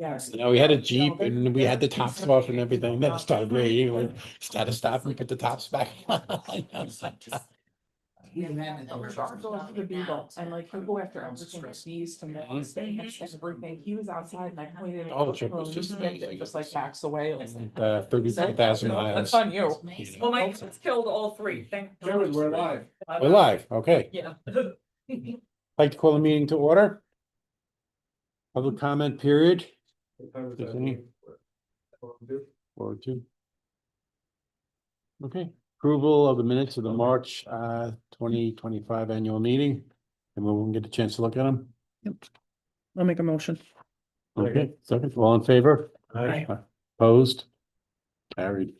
Yes. You know, we had a Jeep and we had the tops off and everything. Then it started raining. We just had to stop and put the tops back on. The Beagle, and like he'll go after everything that needs to know everything. He was outside and I pointed it Oh, out trip to was him, just and it amazing. just like backs away. Like, 32,000 miles. That's on you. Well, my kids killed all three. Thank Gentlemen, we're live. We're live, okay. Yeah. Like to call the meeting to order. Public comment period. There's any? Or two. Okay, approval of the minutes of the March 2025 annual meeting. And we won't get a chance to look at them. I'll make a motion. Okay, second, all in favor? Aye. Opposed? Carried.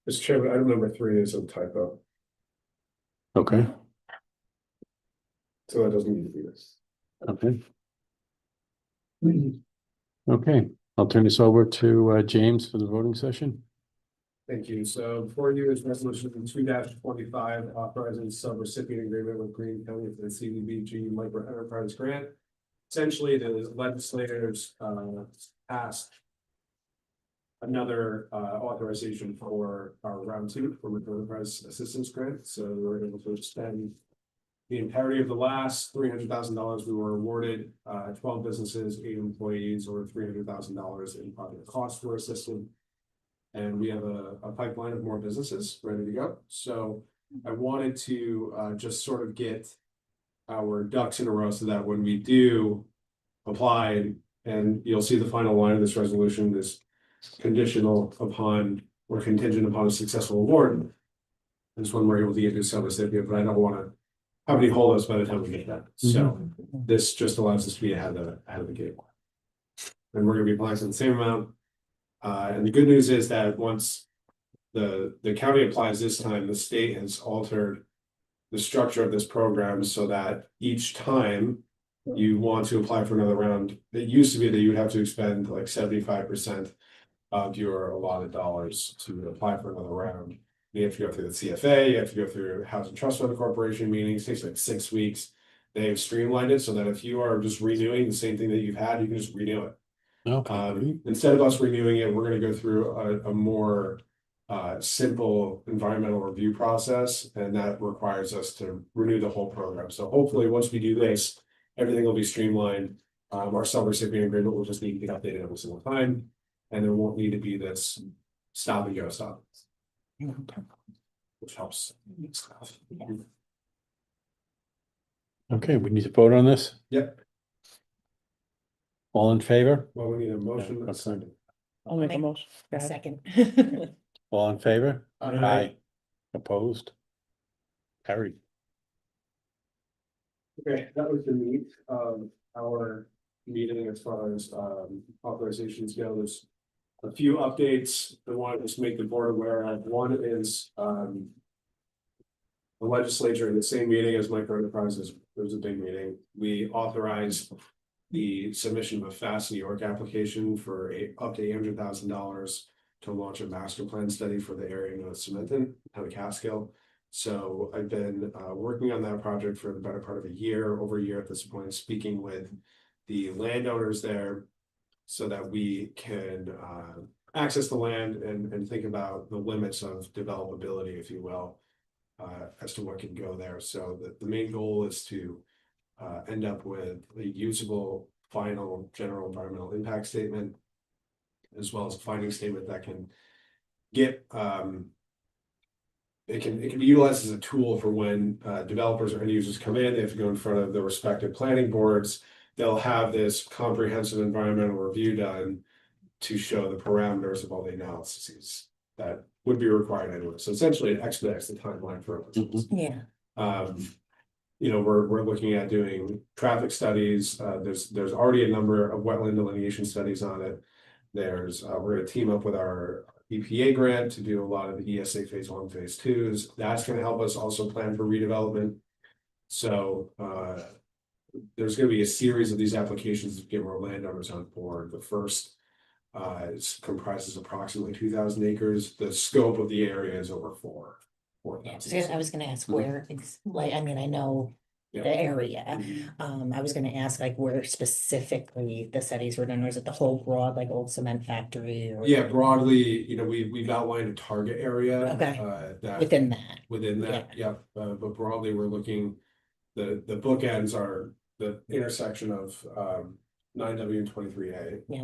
Mr. Chairman, item number 3 is a typo, Okay, so that doesn't need to be this. okay. Okay, I'll turn this over to James for the voting session. Thank you. So before you is resolution 2-25 authorizing sub-recipient agreement with Greene County for the CDBG micro enterprise grant. Essentially, the legislators passed another authorization for our round 2 for micro enterprise assistance grant. So we were able to extend the entirety of the last $300,000 we were awarded. 12 businesses, 8 employees, or $300,000 in project costs were assisted. And we have a pipeline of more businesses ready to go. So I wanted to just sort of get our ducks in a row so that when we do apply, and you'll see the final line of this resolution is conditional upon or contingent upon a successful award. This one we're able to get to sub-recipient, but I don't want to have any holdups by the time we get that. So this just allows us to be ahead of the game. And we're going to be applying for the same amount. And the good news is that once the county applies this time, the state has altered the structure of this program so that each time you want to apply for another round, it used to be that you would have to expend like 75% of your allotted dollars to apply for another round. You have to go through the CFA, you have to go through Housing Trust Fund Corporation meetings, it takes like 6 weeks. They've streamlined it so that if you are just renewing the same thing that you've had, you can just renew it. Okay. Instead of us renewing it, we're going to go through a more simple environmental review process, and that requires us to renew the whole program. So hopefully, once we do this, everything will be streamlined. Our sub-recipient agreement will just need to be updated every single time, and there won't need to be this stop and go stop, which helps. Okay, we need to vote on this. Yep. All in favor? Well, we need a motion. Yeah, and a second. I'll make a motion. Go ahead. Second. All in favor? Aye. Opposed? Carried. Okay, that was the meat of our meeting as far as authorizations go. There's a few updates I wanted to just make the board aware of. One is the legislature in the same meeting as micro enterprises. There was a big meeting. We authorized the submission of a Fast New York application for up to $800,000 to launch a master plan study for the area known as Cementon, out of Catskill. So I've been working on that project for the better part of over a year at this point, speaking with the landowners there so that we can access the land and think about the limits of developability, if you will, as to what can go there. So the main goal is to end up with a usable final general environmental impact statement, as well as a finding statement that can get it can be utilized as a tool for when developers or end users come in. They have to go in front of the respective planning boards. They'll have this comprehensive environmental review done to show the parameters of all the analyses that would be required anyway. So essentially it expedites the timeline for approvals. Yeah. You know, we're looking at doing traffic studies. There's already a number of wetland delineation studies on it. We're going to team up with our EPA grant to do a lot of the ESA phase 1, phase 2s. That's going to help us also plan for redevelopment. So there's going to be a series of these applications to get more landowners on board. The first comprises approximately 2,000 acres. The scope of the area is over 4,000. I was gonna ask where it's like, I mean, I know Yeah. the area. I was gonna ask like where specifically the studies were done, or is it the whole broad, like old cement factory or? Yeah, broadly, you know, we've outlined a target area. Okay. That. Within that, Within that, yep, but broadly, we're looking, the bookends are the intersection of 9W and 23A. Yeah.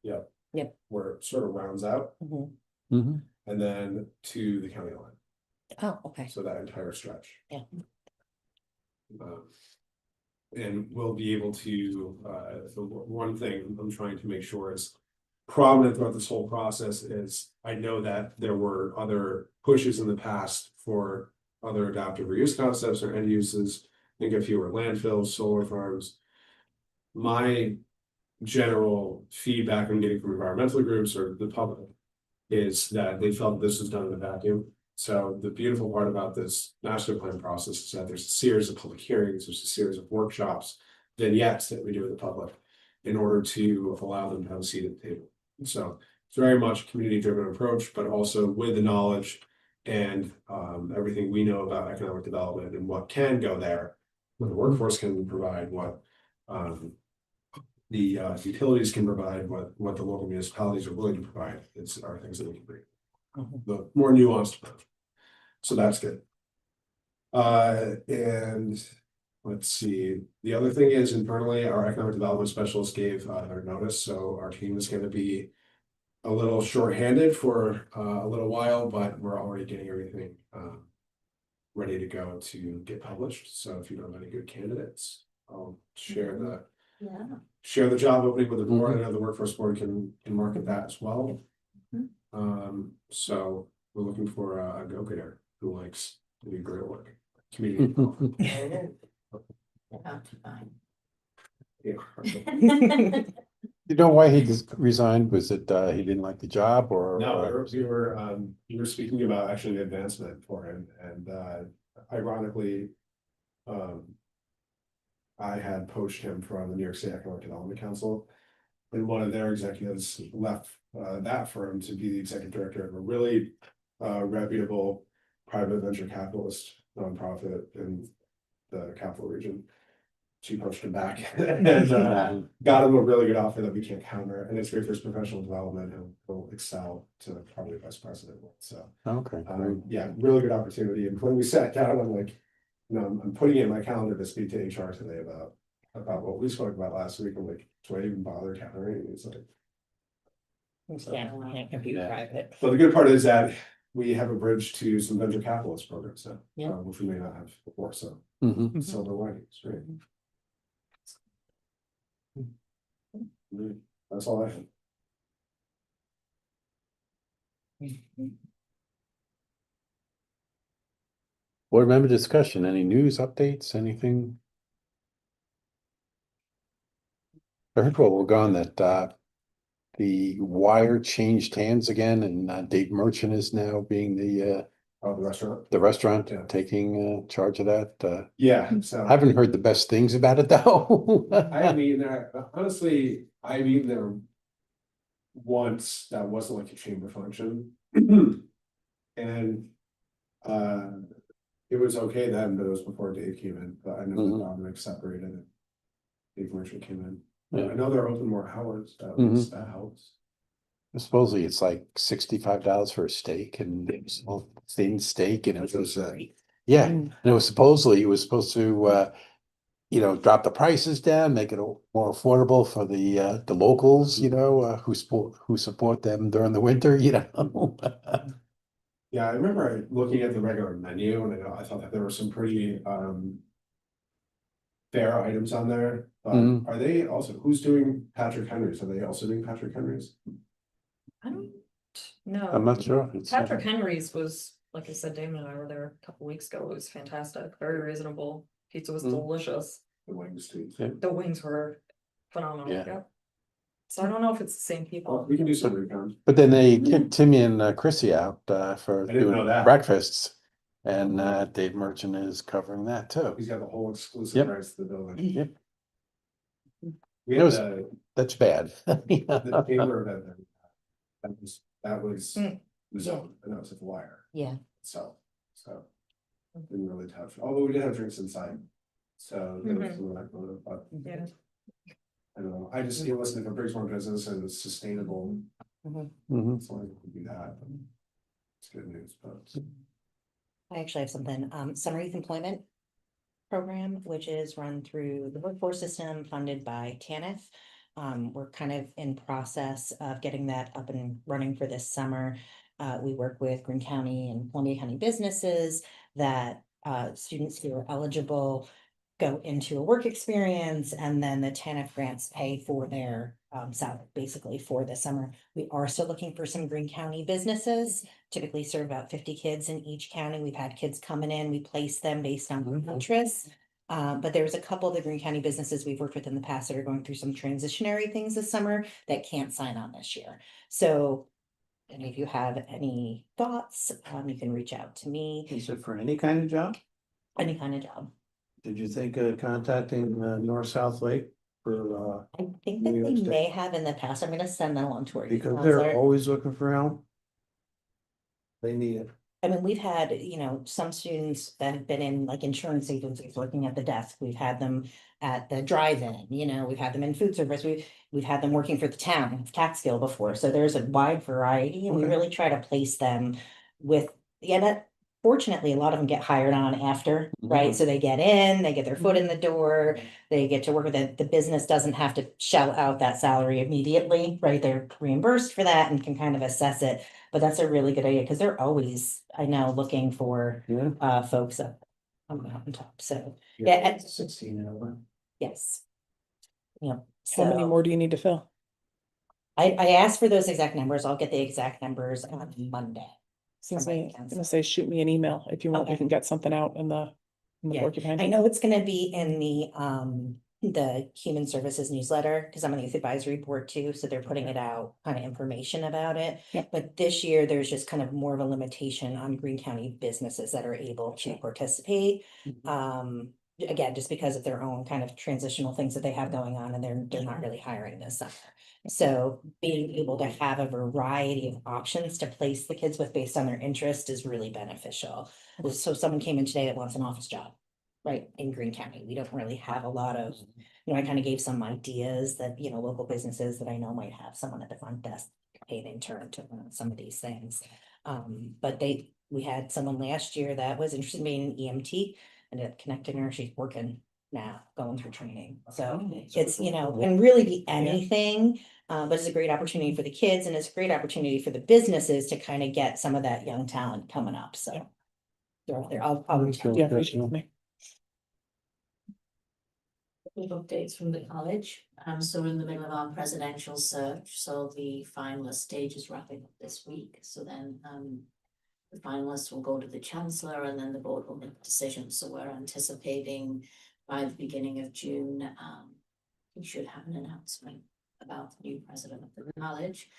Yep. Yep. Where it sort of rounds out, Mhm. Mhm. and then to the county line, Oh, okay, so that entire stretch. Yeah. And we'll be able to, the one thing I'm trying to make sure is prominent throughout this whole process is, I know that there were other pushes in the past for other adaptive reuse concepts or end uses. Think a few were landfills, solar farms. My general feedback I'm getting from environmental groups or the public is that they felt this was done in a vacuum. So the beautiful part about this master plan process is that there's a series of public hearings, there's a series of workshops, vignettes that we do with the public in order to allow them to have a seat at the table. So it's very much a community-driven approach, but also with the knowledge and everything we know about economic development and what can go there, what the workforce can provide, what the utilities can provide, what the local municipalities are willing to provide, are things that we can bring. Mhm. The more nuanced approach. So that's good. And let's see, the other thing is internally, our economic development specialist gave their notice, so our team is gonna be a little shorthanded for a little while, but we're already getting everything ready to go to get published. So if you know of any good candidates, I'll share the job opening with the board. I know the workforce board can market that as well. So we're looking for a go-getter who likes to do great work. Community development. Yeah. You know why he just resigned? Was it he didn't like the job or? No, we were speaking about actually the advancement for him, and ironically, I had poached him from the New York State Economic Development Council, and one of their executives left that firm to be the executive director of a really reputable private venture capitalist nonprofit in the capital region. She poached him back and got him a really good offer that we can't counter, and it's great for his professional development. He'll excel to probably vice president. So Okay, great. yeah, really good opportunity. And when we sat down, I'm like, you know, I'm putting it in my calendar to speak to HR today about what we spoke about last week. I'm like, do I even bother countering? And he's like, Can't be Yeah. private. but the good part is that we have a bridge to some venture capitalist programs now, Yeah. which we may not have before. So Mhm. silver linings, right? That's all I have. Board member discussion, any news updates, anything? I heard while we're gone that the wire changed hands again and Dave Merchant is now being the restaurant Yeah. taking charge of that. Yeah, so I haven't heard the best things about it though. I haven't eaten there. Honestly, I've eaten there once. That wasn't like a chamber function. And it was okay then, but it was before Dave came in. But I know that Dominic separated and Dave Merchant came in. Yeah. I know they're open more hours. That helps. Supposedly it's like $65 for a steak and it was all thin steak and it was yeah, and it was supposed to drop the prices down, make it more affordable for the locals, who support them during the winter, Yeah, I remember looking at the regular menu and I thought that there were some pretty fair items on there. But are they also, who's doing Patrick Henry's? Are they also doing Patrick Henry's? I don't know. I'm not sure. It's, Patrick Henry's was, like I said, Damon and I were there a couple weeks ago. It was fantastic, very reasonable. Pizza was delicious. The wings too. The wings were phenomenal. Yeah. Yeah. So I don't know if it's the same Well, people. we can do some recon. But then they kicked Timmy and Chrissy out for I didn't know doing that. breakfasts. And Dave Merchant is covering that too. He's got the whole exclusive Yep. rights to the building. Yep. We It had was- the That's bad. the chamber event. That was Mm. the zone, and that was at the wire. Yeah. So didn't really touch. Although we did have drinks inside. So there was some of that going on, but Yeah. I don't know, I just feel listen, if a brings more business and it's sustainable, Mhm. as long as we can do that. It's good news, but. I actually have something, summer youth employment program, which is run through the workforce system funded by TANF. We're kind of in process of getting that up and running for this summer. We work with Greene County and Columbia County businesses that students who are eligible go into a work experience, and then the TANF grants pay for their salary basically for the summer. We are still looking for some Greene County businesses, typically serve about 50 kids in each county. We've had kids coming in, we place them based on their interests. But there's a couple of the Greene County businesses we've worked with in the past that are going through some transitionary things this summer that can't sign on this year. So and if you have any thoughts, you can reach out to me, Is it for any kind of job? any kind of job. Did you think of contacting North South Lake for I think that New York they State. may have in the past. I'm gonna send that along to our. youth because they're counselor. always looking for help? They need it. I mean, we've had, some students that have been in like insurance agencies working at the desk. We've had them at the drive-in, we've had them in food service. We've had them working for the town of Catskill before. So there's a wide variety and we Okay. really try to place them with, that fortunately, a lot of them get hired on after, right? So they get in, they get their foot in the door, they get to work with it. The business doesn't have to shell out that salary immediately, right? They're reimbursed for that and can kind of assess it. But that's a really good idea because they're always, I know, looking for Yeah. folks up on the mountaintop. So, Yeah, yeah, 16 and over. yes. Yep. How many So more do you need to fill? I asked for those exact numbers. I'll get the exact numbers on Monday. I'm gonna say, shoot me an email if you want, we Okay. can get something out in the Yeah, porcupine. I know it's gonna be in the Human Services newsletter, because I'm on the youth advisory board too, so they're putting it out, kind of information about it. Yep. But this year, there's just kind of more of a limitation on Greene County businesses that are able to participate. Again, just because of their own kind of transitional things that they have going on, and they're not really hiring this summer. So being able to have a variety of options to place the kids with based on their interest is really beneficial. So someone came in today that wants an office job, right, in Greene County. We don't really have a lot of, I kind of gave some ideas that, local businesses that I know might have someone at the front desk paid intern to run some of these things. But we had someone last year that was interested in being an EMT, and it connected her. She's working now, going through training. So it's, can really be anything. But it's a great opportunity for the kids and it's a great opportunity for the businesses to kind of get some of that young talent coming up. So they're out there. I'll reach out. Yeah, reach out to me. Updates from the college. So we're in the middle of our presidential search, so the finalist stage is wrapping up this week. So then the finalists will go to the chancellor and then the board will make a decision. So we're anticipating by the beginning of June, we should have an announcement about the new president of the college.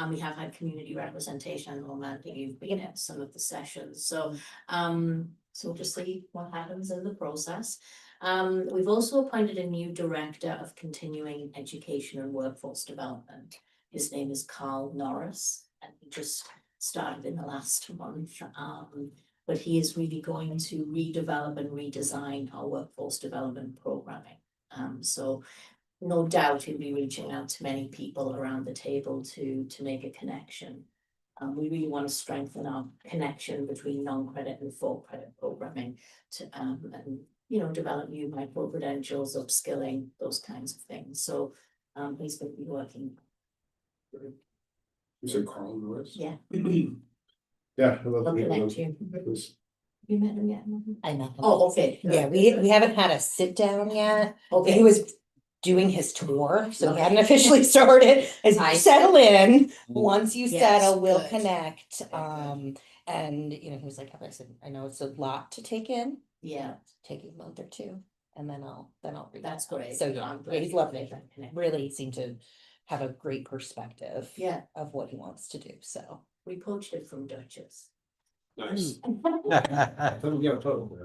We have had community representation and Amanda, you've been at some of the sessions. So we'll just see what happens in the process. We've also appointed a new director of continuing education and workforce development. His name is Carl Norris, and he just started in the last month. But he is really going to redevelop and redesign our workforce development programming. So no doubt he'll be reaching out to many people around the table to make a connection. We really want to strengthen our connection between non-credit and full credit programming to and develop new micro credentials, upskilling, those kinds of things. So he's going to be working. You said Carl Lewis? Yeah, Yeah. I'd love to I'll meet connect him. you. Please. You met him yet? I know. Oh, okay. Yeah, we haven't had a sit down yet. Okay. He was doing his tour, so he hadn't officially started. As you settle in, once you Yes, settle, we'll good. connect. Good. And he was like, I said, I know it's a lot to take in, Yeah, take a month or two, and then I'll read. that's great. So yeah, I'm glad he's you lovely. made that connection. Really seemed to have a great perspective Yeah, of what he wants to do, so. we poached it from Dutchess. Nice. I thought we got a total.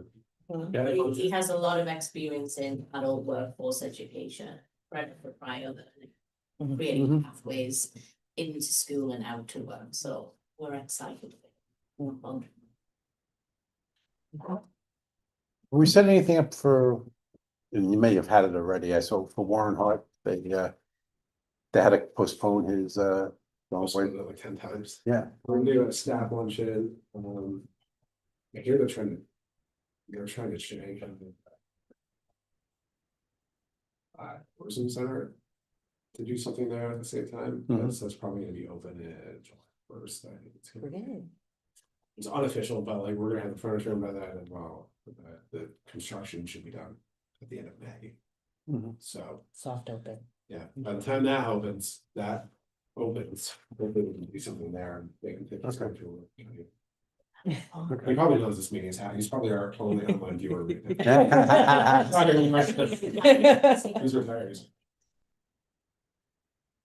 But he has a lot of experience in adult workforce education, right for prior learning, creating pathways into school and out to work. So we're excited. We set anything up for and you may have had it already, I saw for Warren Hart, they had to postpone his, Most of it, like 10 times. yeah. We're gonna do a staff luncheon, I hear they're trying to change. Tourism Center. To do something there at the same time, that's probably gonna be open in July 1st, I think it's gonna be. It's unofficial, but like, we're gonna have the furniture by then, and well, the construction should be done at the end of May. So, Soft open. yeah, by the time that opens, hopefully we can do something there and they can take us Okay. to work. He probably knows this meeting is happening, he's probably our only online viewer. He's retired.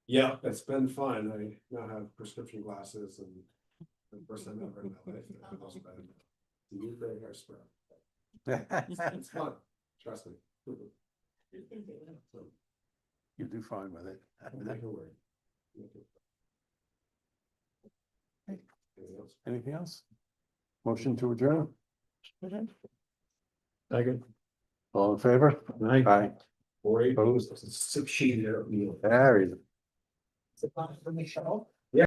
Yeah, it's been fun, I now have prescription glasses and the first time ever in my life. I've also been to use gray hairspray. It's fun, trust me. You do fine with it. Make it work. Anything else? Anything else? Motion to adjourn? Second. All in favor? Aye. Aye. Or Opposed? it's a 6 sheet meal. There you go. Is it not for me, Cheryl?